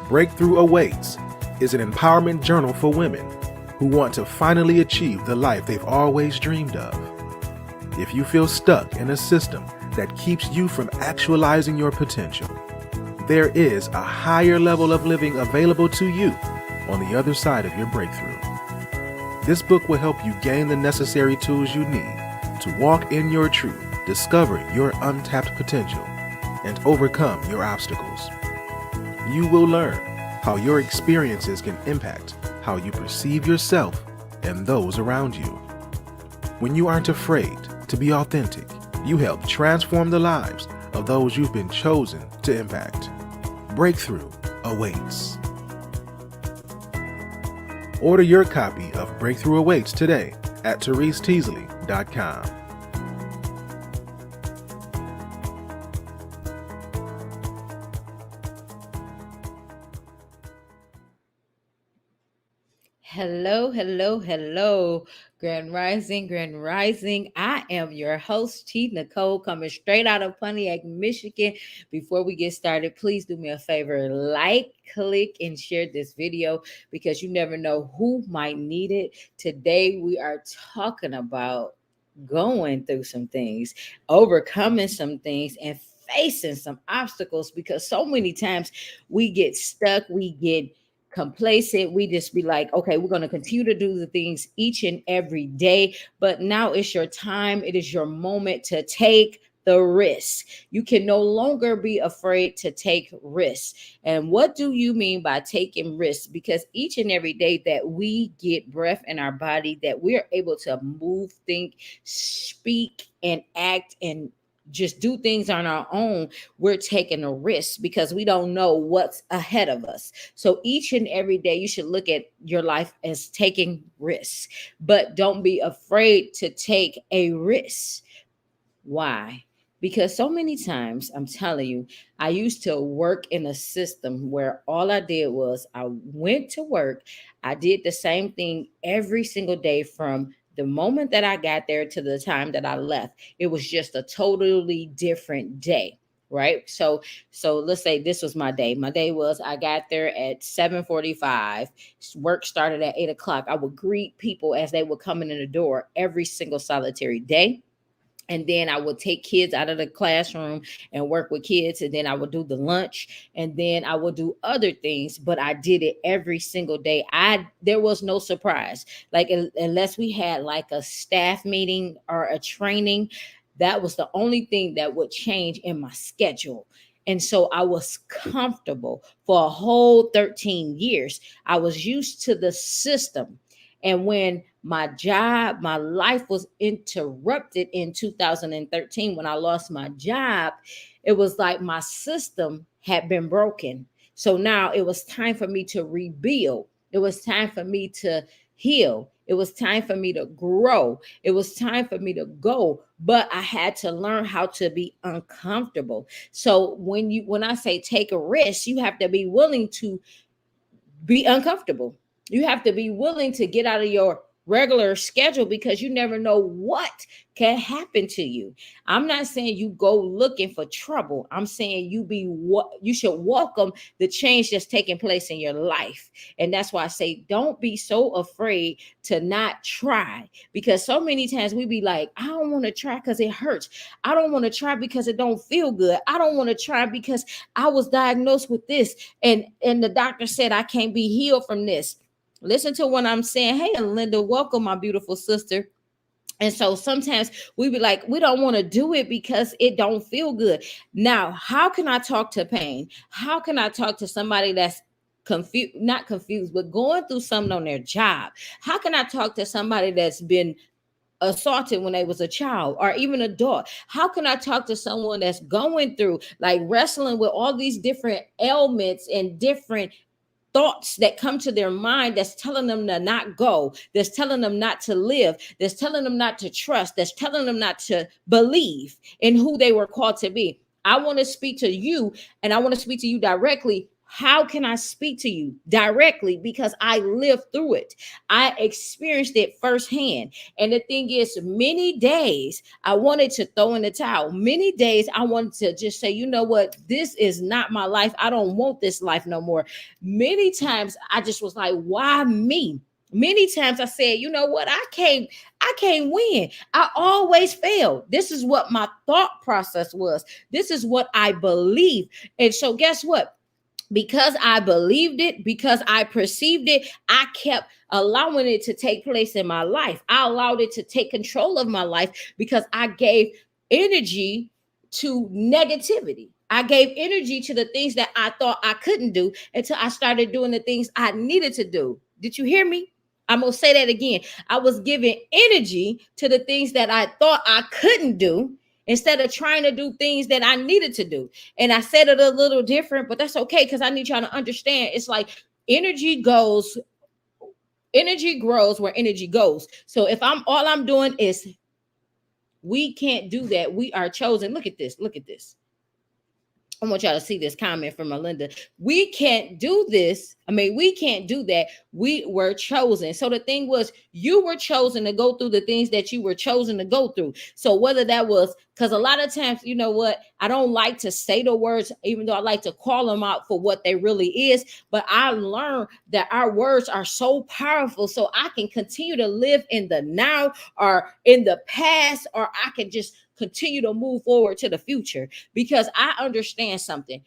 Breakthrough Awaits is an empowerment journal for women who want to finally achieve the life they've always dreamed of. If you feel stuck in a system that keeps you from actualizing your potential, there is a higher level of living available to you on the other side of your breakthrough. This book will help you gain the necessary tools you need to walk in your truth, discover your untapped potential, and overcome your obstacles. You will learn how your experiences can impact how you perceive yourself and those around you. When you aren't afraid to be authentic, you help transform the lives of those you've been chosen to impact. Breakthrough Awaits. Order your copy of Breakthrough Awaits today at ThereseTeasley.com. Hello. Grand Rising. I am your host, Nicole, coming straight out of Pontiac, Michigan. Before we get started, please do me a favor, like, click, and share this video because you never know who might need it. Today, we are talking about going through some things, overcoming some things, and facing some obstacles because so many times we get stuck, we get complacent. We just be like, okay, we're going to continue to do the things each and every day. But now it's your time. It is your moment to take the risk. You can no longer be afraid to take risks. And what do you mean by taking risks? Because each and every day that we get breath in our body, that we're able to move, think, speak, and act and just do things on our own, we're taking a risk because we don't know what's ahead of us. So each and every day you should look at your life as taking risks, but don't be afraid to take a risk. Why? Because so many times, I'm telling you, I used to work in a system where all I did was I went to work. I did the same thing every single day from the moment that I got there to the time that I left. It was just a totally different day. Right. So let's say this was my day. My day was I got there at 7:45. Work started at 8 o'clock. I would greet people as they were coming in the door every single solitary day. And then I would take kids out of the classroom and work with kids. And then I would do the lunch and then I would do other things, but I did it every single day. There was no surprise. Like unless we had like a staff meeting or a training, that was the only thing that would change in my schedule. And so I was comfortable for a whole 13 years. I was used to the system. And when my life was interrupted in 2013 when I lost my job, it was like my system had been broken. So now it was time for me to rebuild. It was time for me to heal. It was time for me to grow. It was time for me to go, but I had to learn how to be uncomfortable. So when I say take a risk, you have to be willing to be uncomfortable. You have to be willing to get out of your regular schedule because you never know what can happen to you. I'm not saying you go looking for trouble. I'm saying you should welcome the change that's taking place in your life. And that's why I say don't be so afraid to not try, because so many times we be like, I don't want to try because it hurts. I don't want to try because it don't feel good. I don't want to try because I was diagnosed with this and the doctor said I can't be healed from this. Listen to what I'm saying. Hey, Linda, welcome, my beautiful sister. And so sometimes we be like, we don't want to do it because it don't feel good. Now, how can I talk to pain? How can I talk to somebody that's confused, not confused, but going through something on their job? How can I talk to somebody that's been assaulted when they was a child or even adult? How can I talk to someone that's going through like wrestling with all these different ailments and different thoughts that come to their mind that's telling them to not go, that's telling them not to live, that's telling them not to trust, that's telling them not to believe in who they were called to be? I want to speak to you and I want to speak to you directly. How can I speak to you directly? Because I lived through it. I experienced it firsthand. And the thing is, many days I wanted to throw in the towel. Many days I wanted to just say, you know what? This is not my life. I don't want this life no more. Many times I just was like, why me? Many times I said, you know what? I can't win. I always fail. This is what my thought process was. This is what I believe. And so guess what? Because I believed it, because I perceived it, I kept allowing it to take place in my life. I allowed it to take control of my life because I gave energy to negativity. I gave energy to the things that I thought I couldn't do until I started doing the things I needed to do. Did you hear me? I'm going to say that again. I was giving energy to the things that I thought I couldn't do instead of trying to do things that I needed to do. And I said it a little different, but that's okay because I need y'all to understand. It's like energy goes, energy grows where energy goes. So if I'm doing is we can't do that. We are chosen. Look at this. Look at this. I want y'all to see this comment from Melinda. We can't do this. I mean, we can't do that. We were chosen. So the thing was, you were chosen to go through the things that you were chosen to go through. So whether that was, because a lot of times, you know what, I don't like to say the words, even though I like to call them out for what they really is. But I learned that our words are so powerful. So I can continue to live in the now or in the past, or I can just continue to move forward to the future because I understand something.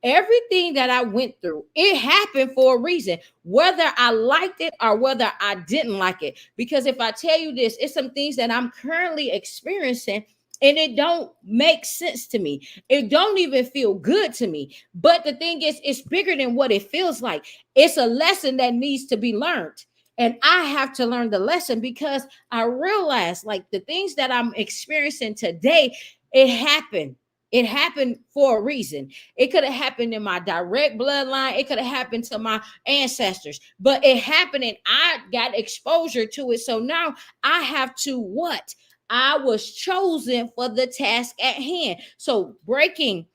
Everything that I went through, it happened for a reason, whether I liked it or whether I didn't like it. Because if I tell you this, it's some things that I'm currently experiencing and it don't make sense to me. It don't even feel good to me. But the thing is, it's bigger than what it feels like. It's a lesson that needs to be learned. And I have to learn the lesson because I realize like the things that I'm experiencing today, it happened. It happened for a reason. It could have happened in my direct bloodline. It could have happened to my ancestors, but it happened and I got exposure to it. So now I have to what? I was chosen for the task at hand. So breaking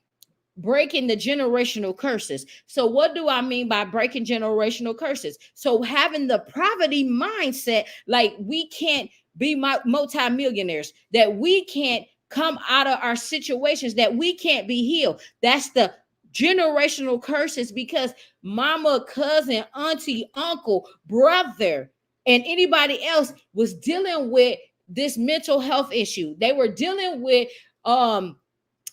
the generational curses. So what do I mean by breaking generational curses? So having the poverty mindset, like we can't be multimillionaires, that we can't come out of our situations, that we can't be healed. That's the generational curses because mama, cousin, auntie, uncle, brother, and anybody else was dealing with this mental health issue. They were dealing with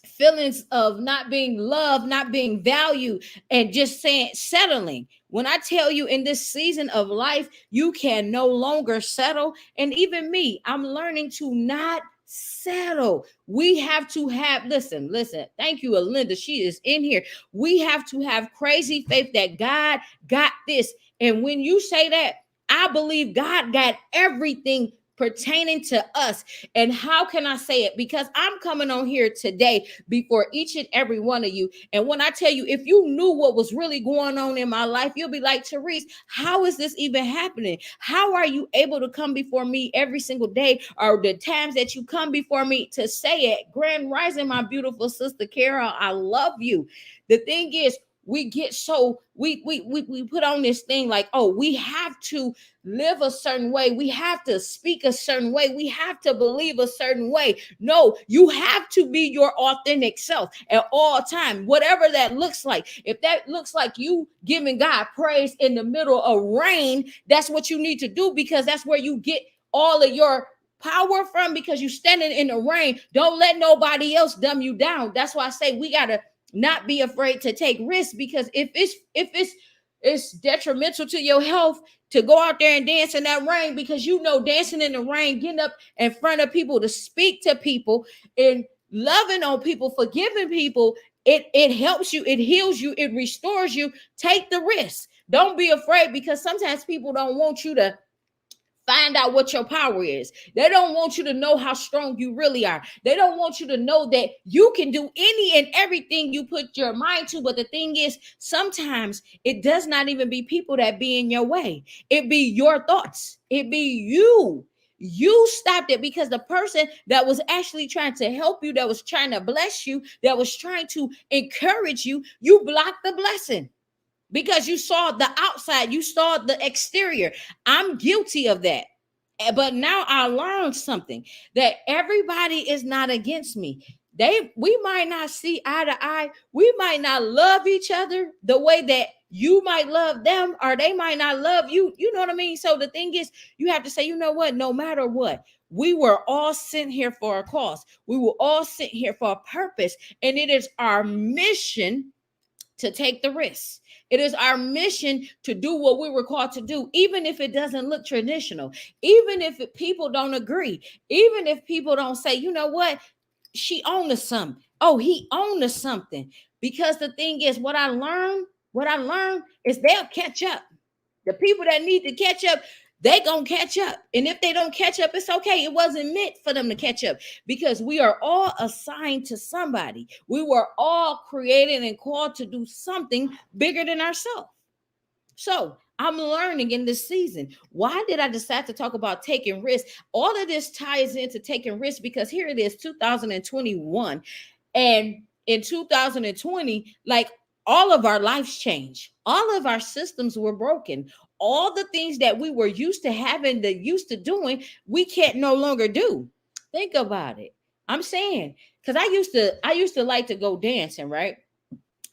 feelings of not being loved, not being valued, and just saying settling. When I tell you in this season of life, you can no longer settle. And even me, I'm learning to not settle. We have to have, listen. Thank you, Alinda. She is in here. We have to have crazy faith that God got this. And when you say that, I believe God got everything pertaining to us. And how can I say it? Because I'm coming on here today before each and every one of you. And when I tell you, if you knew what was really going on in my life, you'll be like, Therese, how is this even happening? How are you able to come before me every single day, or the times that you come before me to say it? Grand Rising, my beautiful sister Carol, I love you. The thing is, we get so we put on this thing like, oh, we have to live a certain way, we have to speak a certain way, we have to believe a certain way. No, you have to be your authentic self at all time, whatever that looks like. If that looks like you giving God praise in the middle of rain, that's what you need to do, because that's where you get all of your power from, because you standing in the rain. Don't let nobody else dumb you down. That's why I say we gotta not be afraid to take risks, because if it's detrimental to your health to go out there and dance in that rain, because you know dancing in the rain, getting up in front of people to speak to people and loving on people, forgiving people, it helps you, it heals you, it restores you. Take the risk. Don't be afraid, because sometimes people don't want you to find out what your power is. They don't want you to know how strong you really are. They don't want you to know that you can do any and everything you put your mind to. But the thing is, sometimes it does not even be people that be in your way. It be your thoughts. It be you. You stopped it because the person that was actually trying to help you, that was trying to bless you, that was trying to encourage you, you blocked the blessing. because you saw the outside, you saw the exterior. I'm guilty of that. But now I learned something, that everybody is not against me. We might not see eye to eye. We might not love each other the way that you might love them, or they might not love you. You know what I mean? So the thing is, you have to say, you know what, no matter what, we were all sent here for a cause. We were all sent here for a purpose. And it is our mission to take the risk. It is our mission to do what we were called to do, even if it doesn't look traditional, even if people don't agree, even if people don't say, you know what, she owned to something. Oh, he owned to something. Because the thing is, what I learned is they'll catch up. The people that need to catch up, they gonna catch up. And if they don't catch up, it's okay. It wasn't meant for them to catch up, because we are all assigned to somebody. We were all created and called to do something bigger than ourselves. So I'm learning in this season. Why did I decide to talk about taking risks? All of this ties into taking risks, because here it is, 2021. And in 2020, like, all of our lives changed. All of our systems were broken. All the things that we were used to having, that used to doing, we can't no longer do. Think about it. I'm saying, because I used to like to go dancing, right?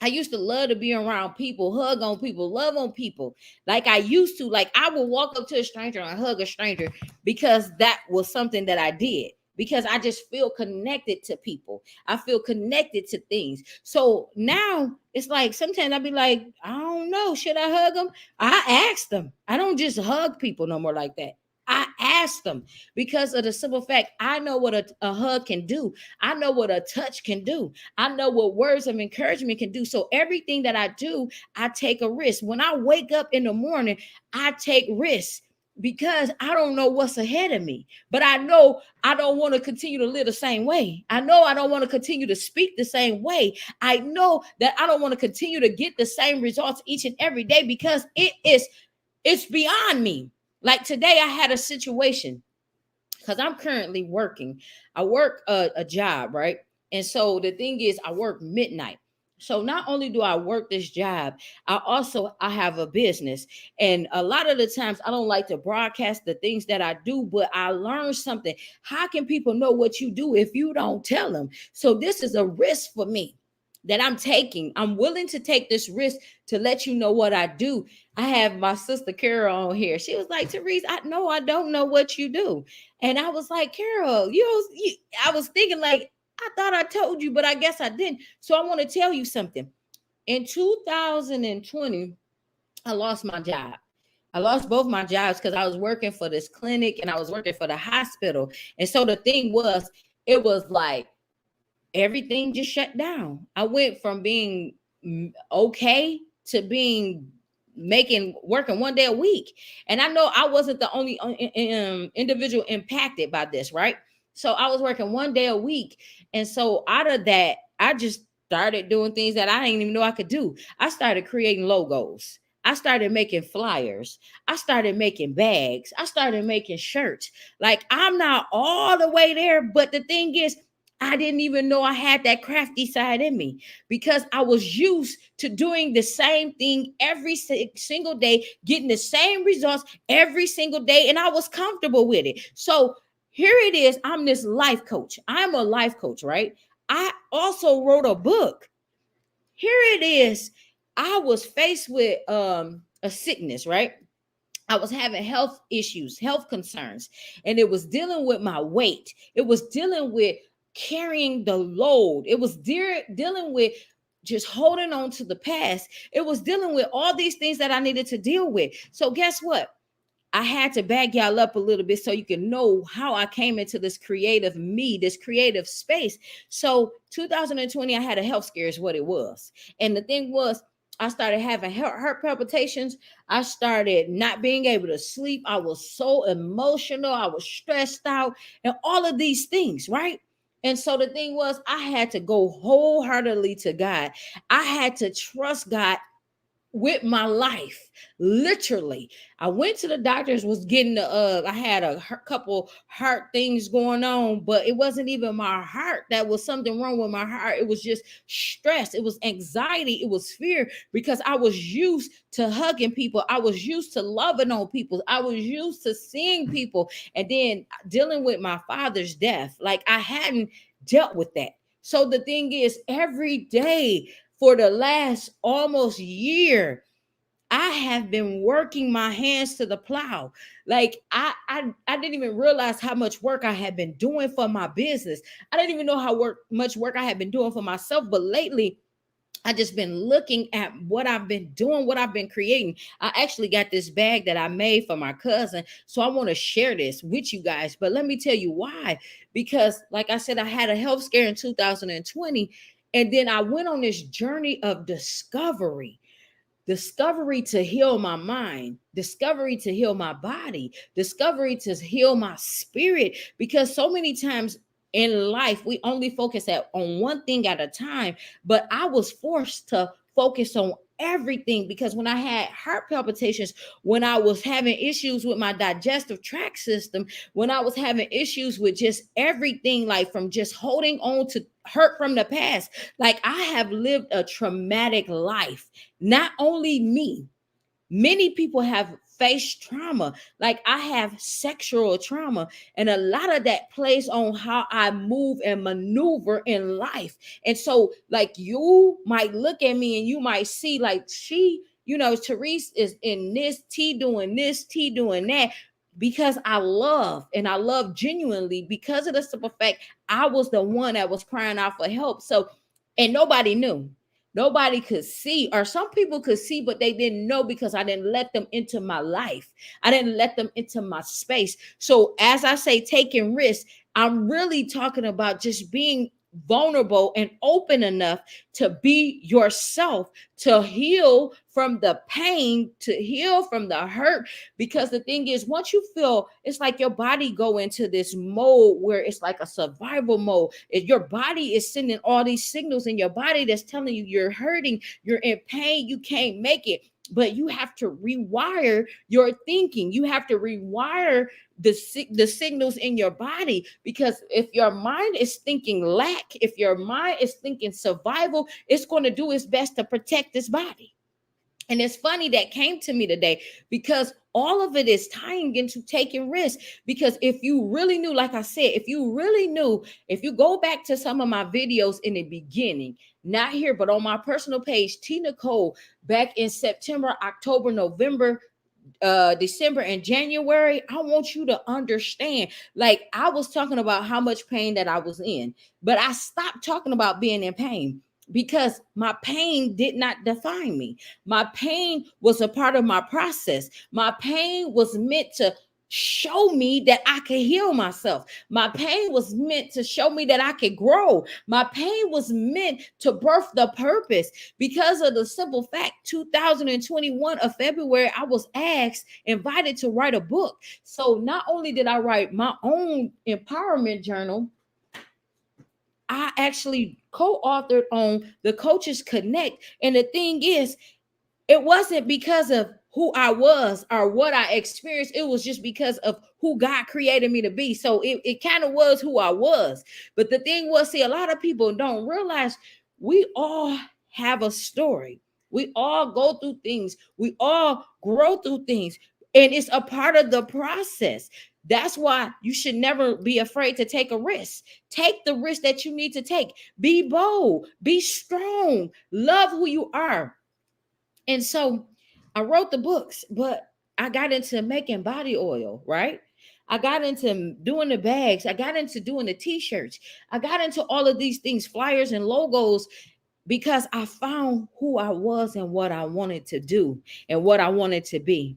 I used to love to be around people, hug on people, love on people. Like I used to, like I would walk up to a stranger and hug a stranger, because that was something that I did. Because I just feel connected to people. I feel connected to things. So now it's like sometimes I'll be like, I don't know, should I hug them? I ask them. I don't just hug people no more like that. I ask them, because of the simple fact, I know what a hug can do. I know what a touch can do. I know what words of encouragement can do. So everything that I do, I take a risk. When I wake up in the morning, I take risks, because I don't know what's ahead of me. But I know I don't want to continue to live the same way. I know I don't want to continue to speak the same way. I know that I don't want to continue to get the same results each and every day, because it's beyond me. Like today I had a situation, because I'm currently working. I work a job, right? And so the thing is, I work midnight. So not only do I work this job, I have a business. And a lot of the times I don't like to broadcast the things that I do, but I learned something. How can people know what you do if you don't tell them? So this is a risk for me that I'm taking. I'm willing to take this risk to let you know what I do. I have my sister Carol on here. She was like, Therese, I know I don't know what you do. And I was like, Carol, I was thinking like, I thought I told you, but I guess I didn't. So I want to tell you something. In 2020, I lost my job. I lost both my jobs because I was working for this clinic and I was working for the hospital. And so the thing was, it was like everything just shut down. I went from being okay to being making working 1 day a week. And I know I wasn't the only individual impacted by this, right? So I was working 1 day a week. And so out of that, I just started doing things that I didn't even know I could do. I started creating logos. I started making flyers. I started making bags. I started making shirts. Like I'm not all the way there, but the thing is, I didn't even know I had that crafty side in me, because I was used to doing the same thing every single day, getting the same results every single day, and I was comfortable with it. So here it is. I'm this life coach. I'm a life coach, right? I also wrote a book. Here it is. I was faced with a sickness, right? I was having health issues, health concerns, and it was dealing with my weight. It was dealing with carrying the load. It was dealing with just holding on to the past. It was dealing with all these things that I needed to deal with. So guess what? I had to back y'all up a little bit so you can know how I came into this creative this creative space. So 2020, I had a health scare is what it was. And the thing was, I started having heart palpitations. I started not being able to sleep. I was so emotional. I was stressed out and all of these things, right? And so the thing was, I had to go wholeheartedly to God. I had to trust God with my life. Literally, I went to the doctors, was getting the I had a couple heart things going on, but it wasn't even my heart that was something wrong with my heart. It was just stress, it was anxiety, it was fear, because I was used to hugging people, I was used to loving on people, I was used to seeing people, and then dealing with my father's death, like I hadn't dealt with that. So the thing is, every day for the last almost year, I have been working my hands to the plow. Like I didn't even realize how much work I had been doing for my business. I didn't even know how much work I had been doing for myself. But lately, I just been looking at what I've been doing, what I've been creating. I actually got this bag that I made for my cousin. So I want to share this with you guys. But let me tell you why. Because, like I said, I had a health scare in 2020. And then I went on this journey of discovery. Discovery to heal my mind, discovery to heal my body, discovery to heal my spirit. Because so many times in life, we only focus on one thing at a time. But I was forced to focus on everything, because when I had heart palpitations, when I was having issues with my digestive tract system, when I was having issues with just everything, like from just holding on to hurt from the past, like I have lived a traumatic life. Not only me, many people have faced trauma. Like I have sexual trauma, and a lot of that plays on how I move and maneuver in life. And so, like, you might look at me and you might see, like, she, Therese is in this, T doing that. Because I love genuinely, because of the simple fact I was the one that was crying out for help. So, and nobody knew. Nobody could see, or some people could see, but they didn't know, because I didn't let them into my life. I didn't let them into my space. So, as I say, taking risks, I'm really talking about just being vulnerable and open enough to be yourself, to heal from the pain, to heal from the hurt. Because the thing is, once you feel, it's like your body go into this mode where it's like a survival mode. If your body is sending all these signals in your body that's telling you you're hurting, you're in pain, you can't make it. But you have to rewire your thinking. You have to rewire the signals in your body. Because if your mind is thinking lack, if your mind is thinking survival, it's going to do its best to protect this body. And it's funny that came to me today, because all of it is tying into taking risks. Because if you really knew, like I said, if you really knew, if you go back to some of my videos in the beginning, not here, but on my personal page, T Nicole, back in September, October, November, December and January, I want you to understand. Like, I was talking about how much pain that I was in, but I stopped talking about being in pain, because my pain did not define me. My pain was a part of my process. My pain was meant to show me that I could heal myself. My pain was meant to show me that I could grow. My pain was meant to birth the purpose. Because of the simple fact, 2021 of February, I was invited to write a book. So not only did I write my own empowerment journal, I actually co-authored on the Coaches Connect. And the thing is, it wasn't because of who I was or what I experienced. It was just because of who God created me to be. So it kind of was who I was. But the thing was, see, a lot of people don't realize we all have a story. We all go through things. We all grow through things. And it's a part of the process. That's why you should never be afraid to take a risk. Take the risk that you need to take. Be bold, be strong, love who you are. And so I wrote the books, but I got into making body oil, right? I got into doing the bags. I got into doing the t-shirts. I got into all of these things, flyers and logos, because I found who I was and what I wanted to do and what I wanted to be.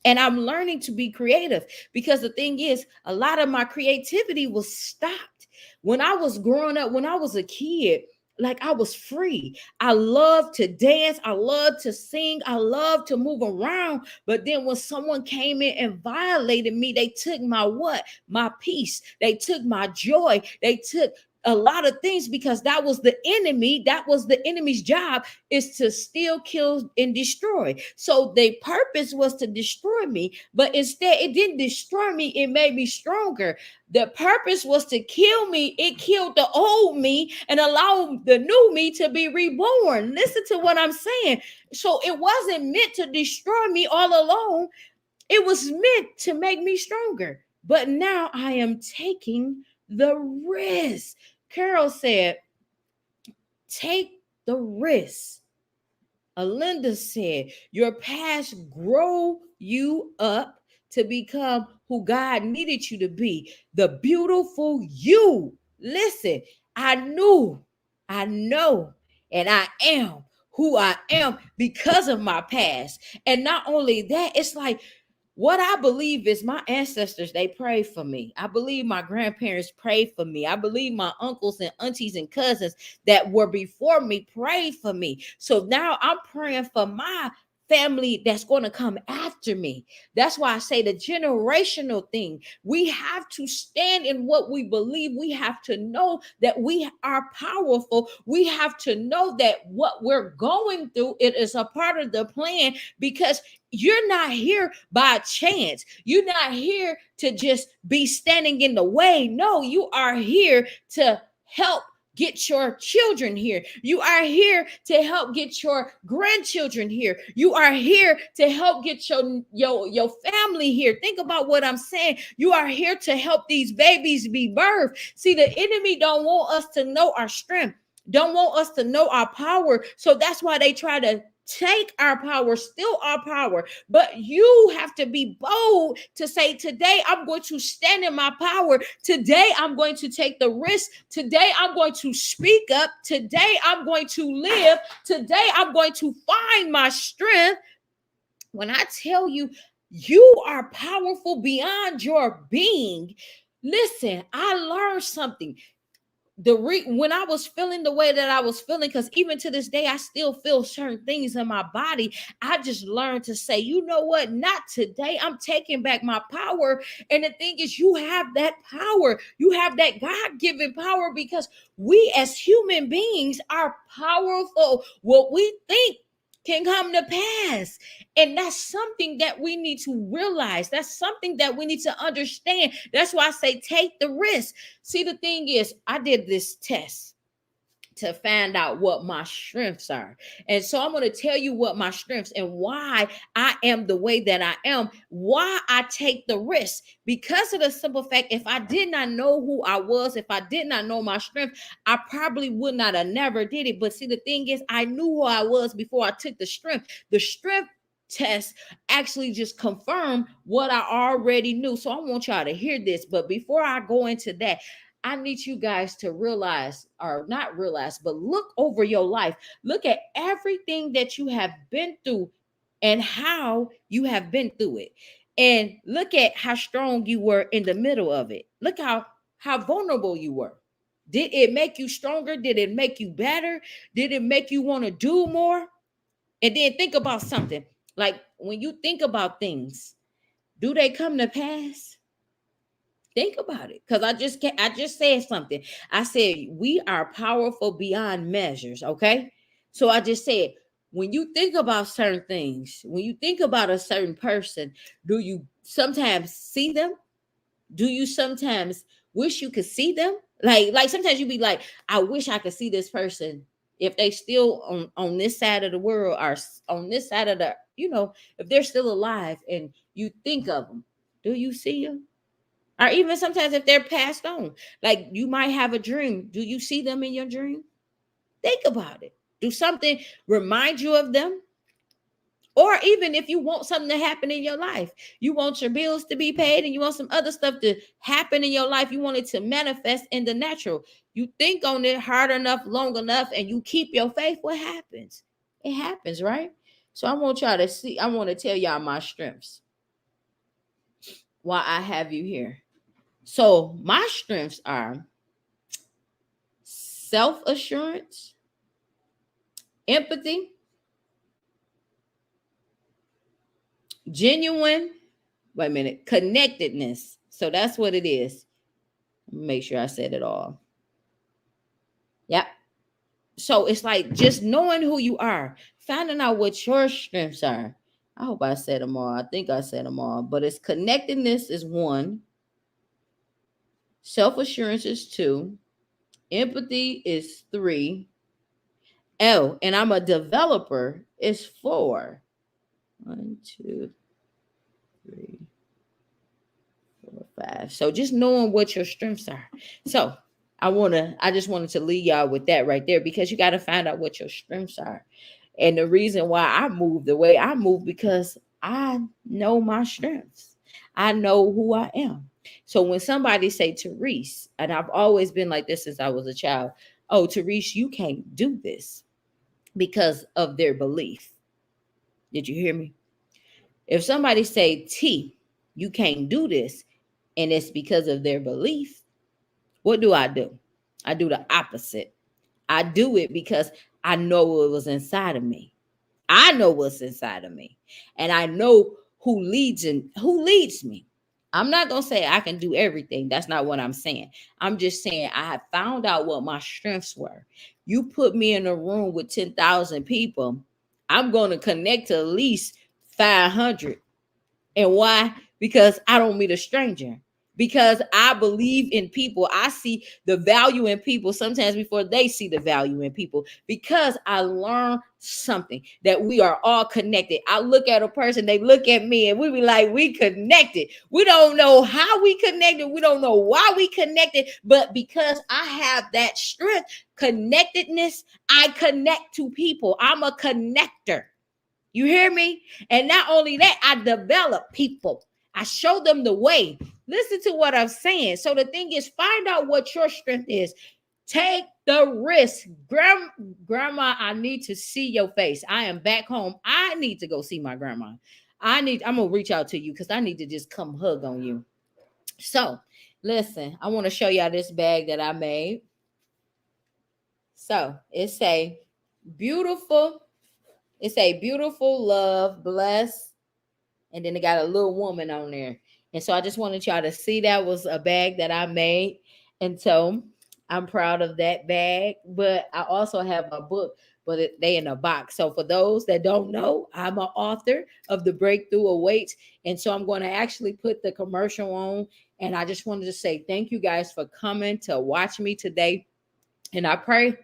And I'm learning to be creative, because the thing is, a lot of my creativity was stopped. When I was growing up, when I was a kid, like, I was free. I loved to dance. I loved to sing. I loved to move around. But then when someone came in and violated me, they took my what? My peace. They took my joy. They took a lot of things because that was the enemy. That was the enemy's job, is to steal, kill, and destroy. So their purpose was to destroy me, but instead it didn't destroy me, it made me stronger. The purpose was to kill me. It killed the old me and allowed the new me to be reborn. Listen to what I'm saying. So it wasn't meant to destroy me all alone. It was meant to make me stronger. But now I am taking the risk. Carol said, take the risk. Alinda said, your past grow you up to become who God needed you to be, the beautiful you. Listen, I know, and I am who I am because of my past. And not only that, it's like, what I believe is my ancestors, they prayed for me. I believe my grandparents prayed for me. I believe my uncles and aunties and cousins that were before me prayed for me. So now I'm praying for my family that's going to come after me. That's why I say the generational thing. We have to stand in what we believe. We have to know that we are powerful. We have to know that what we're going through, it is a part of the plan, because you're not here by chance. You're not here to just be standing in the way. No, you are here to help get your children here. You are here to help get your grandchildren here. You are here to help get your family here. Think about what I'm saying. You are here to help these babies be birthed. See, the enemy don't want us to know our strength, don't want us to know our power. So that's why they try to take our power, steal our power. But you have to be bold to say, today I'm going to stand in my power. Today I'm going to take the risk. Today I'm going to speak up. Today I'm going to live. Today I'm going to find my strength. When I tell you, you are powerful beyond your being. Listen, I learned something. When I was feeling the way that I was feeling, because even to this day I still feel certain things in my body, I just learned to say, you know what, not today. I'm taking back my power. And the thing is, you have that power, you have that God-given power, because we as human beings are powerful. What we think can come to pass. And that's something that we need to realize. That's something that we need to understand. That's why I say take the risk. See, the thing is, I did this test to find out what my strengths are. And so I'm going to tell you what my strengths and why I am the way that I am, why I take the risk. Because of the simple fact, if I did not know who I was, if I did not know my strength, I probably would not have never did it. But see, the thing is, I knew who I was before I took the strength. The strength test actually just confirmed what I already knew. So I want y'all to hear this. But before I go into that, I need you guys to realize, or not realize, but look over your life. Look at everything that you have been through and how you have been through it. And look at how strong you were in the middle of it. Look how vulnerable you were. Did it make you stronger? Did it make you better? Did it make you want to do more? And then think about something. Like, when you think about things, do they come to pass? Think about it, because I just said something. I said we are powerful beyond measures. Okay, so I just said, when you think about certain things, when you think about a certain person, do you sometimes see them? Do you sometimes wish you could see them? Like sometimes you be like, I wish I could see this person if they still on this side of the world, or on this side of the, if they're still alive, and you think of them. Do you see them? Or even sometimes if they're passed on, like you might have a dream. Do you see them in your dream? Think about it. Do something remind you of them? Or even if you want something to happen in your life, you want your bills to be paid and you want some other stuff to happen in your life, you want it to manifest in the natural. You think on it hard enough, long enough, and you keep your faith, what happens? It happens, right? So I want y'all to see, I want to tell y'all my strengths, why I have you here. So my strengths are self-assurance, empathy, genuine, wait a minute, connectedness. So that's what it is. Make sure I said it all. Yep. So it's like just knowing who you are, finding out what your strengths are. I hope I said them all. I think I said them all. But it's connectedness is one, self assurance is two, empathy is three. Oh, and I'm a developer is four. One, two, three, 4, 5. So just knowing what your strengths are. So I just wanted to leave y'all with that right there, because you got to find out what your strengths are. And the reason why I move the way I move, because I know my strengths. I know who I am. So when somebody say, Therese, and I've always been like this since I was a child, oh, Therese, you can't do this, because of their belief. Did you hear me? If somebody say, T, you can't do this, and it's because of their belief, what do? I do the opposite. I do it because I know what was inside of me. I know what's inside of me, and I know who leads me. I'm not gonna say I can do everything. That's not what I'm saying. I'm just saying I have found out what my strengths were. You put me in a room with 10,000 people, I'm gonna connect to at least 500. And why? Because I don't meet a stranger. Because I believe in people. I see the value in people sometimes before they see the value in people. Because I learned something, that we are all connected. I look at a person, they look at me, and we be like, we connected. We don't know how we connected. We don't know why we connected. But because I have that strength, connectedness, I connect to people. I'm a connector. You hear me? And not only that, I develop people. I show them the way. Listen to what I'm saying. So the thing is, find out what your strength is. Take the risk. Grandma, I need to see your face. I am back home. I need to go see my grandma. I'm going to reach out to you because I need to just come hug on you. So listen, I want to show y'all this bag that I made. So it's a beautiful love, bless, and then it got a little woman on there. And so I just wanted y'all to see that was a bag that I made. And so I'm proud of that bag. But I also have a book, but they in a box. So for those that don't know, I'm an author of The Breakthrough Awaits. And so I'm going to actually put the commercial on. And I just wanted to say thank you guys for coming to watch me today. And I pray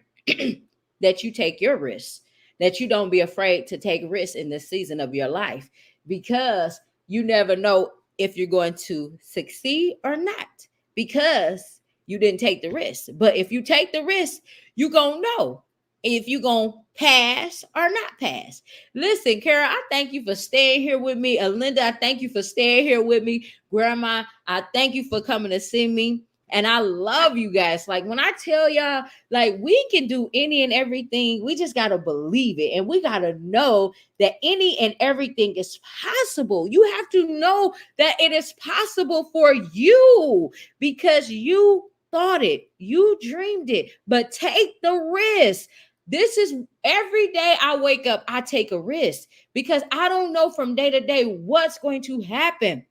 that you take your risks, that you don't be afraid to take risks in this season of your life, because you never know if you're going to succeed or not, because you didn't take the risk. But if you take the risk, you're going to know if you're going to pass or not pass. Listen, Kara, I thank you for staying here with me. Alinda, I thank you for staying here with me. Grandma, I thank you for coming to see me. And I love you guys. Like when I tell y'all, like we can do any and everything. We just got to believe it. And we got to know that any and everything is possible. You have to know that it is possible for you, because you thought it, you dreamed it, but take the risk. This is every day I wake up, I take a risk, because I don't know from day to day what's going to happen.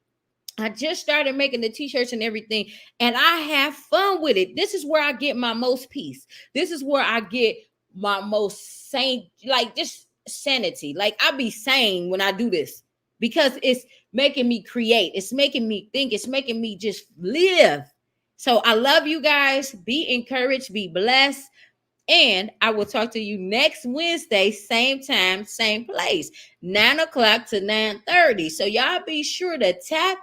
I just started making the t-shirts and everything, and I have fun with it. This is where I get my most peace. This is where I get my most sane, like just sanity. Like I be sane when I do this, because it's making me create. It's making me think. It's making me just live. So I love you guys. Be encouraged. Be blessed. And I will talk to you next Wednesday, same time, same place, 9 o'clock to 9:30. So y'all be sure to tap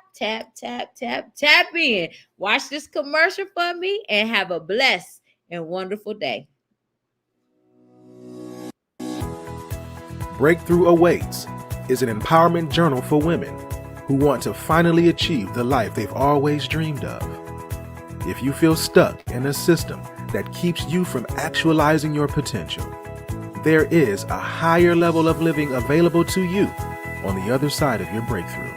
in. Watch this commercial for me and have a blessed and wonderful day. Breakthrough Awaits is an empowerment journal for women who want to finally achieve the life they've always dreamed of. If you feel stuck in a system that keeps you from actualizing your potential, there is a higher level of living available to you on the other side of your breakthrough.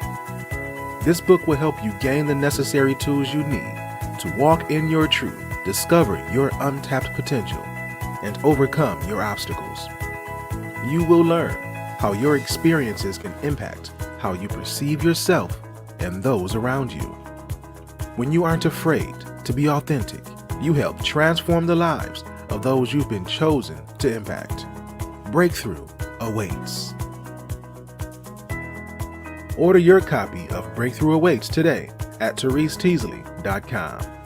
This book will help you gain the necessary tools you need to walk in your truth, discover your untapped potential, and overcome your obstacles. You will learn how your experiences can impact how you perceive yourself and those around you. When you aren't afraid to be authentic, you help transform the lives of those you've been chosen to impact. Breakthrough awaits. Order your copy of Breakthrough Awaits today at TereseTeasley.com.